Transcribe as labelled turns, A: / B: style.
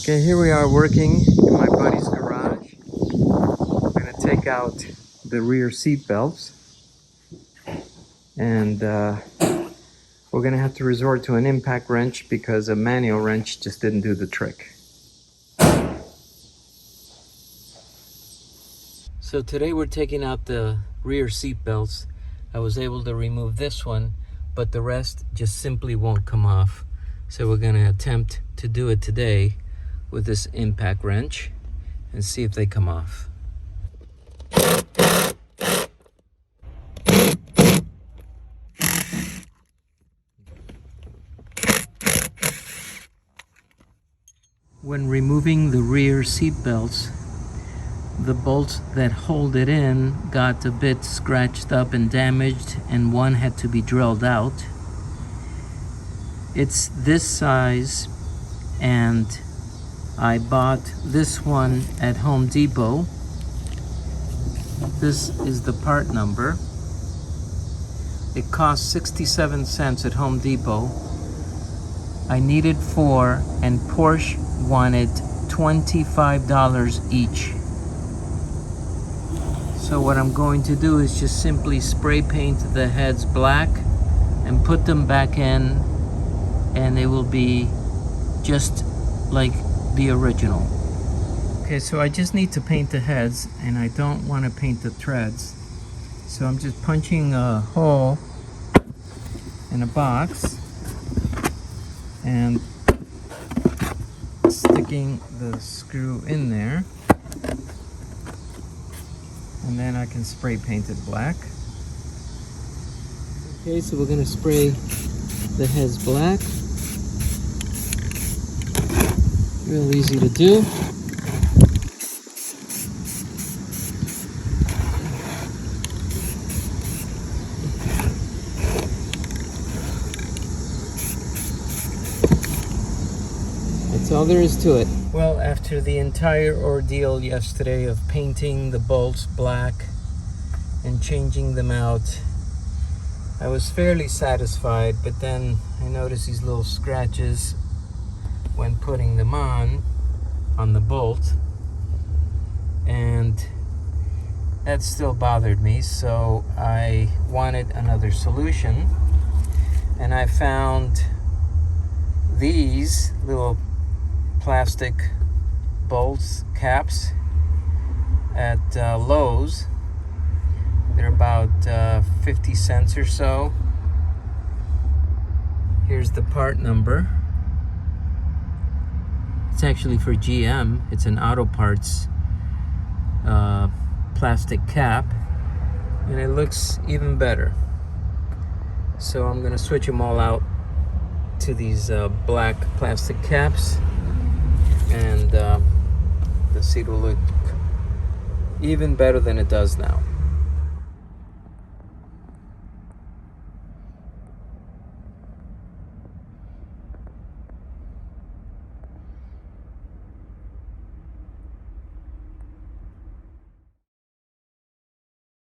A: Okay, here we are working in my buddy's garage. I'm going to take out the rear seat belts, and we're going to have to resort to an impact wrench because a manual wrench just didn't do the trick. So today we're taking out the rear seat belts. I was able to remove this one, but the rest just simply won't come off. So we're going to attempt to do it today with this impact wrench and see if they come off. When removing the rear seat belts, the bolts that hold it in got a bit scratched up and damaged, and one had to be drilled out. It's this size, and I bought this one at Home Depot. This is the part number. It cost 67 cents at Home Depot. I needed 4, and Porsche wanted $25 each. So what I'm going to do is just simply spray paint the heads black and put them back in, and it will be just like the original. Okay, so I just need to paint the heads, and I don't want to paint the treads. So I'm just punching a hole in a box and sticking the screw in there, and then I can spray paint it black. Okay, so we're going to spray the heads black. Real easy to do. That's all there is to it. Well, after the entire ordeal yesterday of painting the bolts black and changing them out, I was fairly satisfied, but then I noticed these little scratches when putting them on the bolt, and that still bothered me, so I wanted another solution, and I found these little plastic bolts caps at Lowe's. They're about 50 cents or so. Here's the part number. It's actually for GM. It's an auto parts plastic cap, and it looks even better. So I'm gonna switch them all out to these black plastic caps, and the seat will look even better than it does now.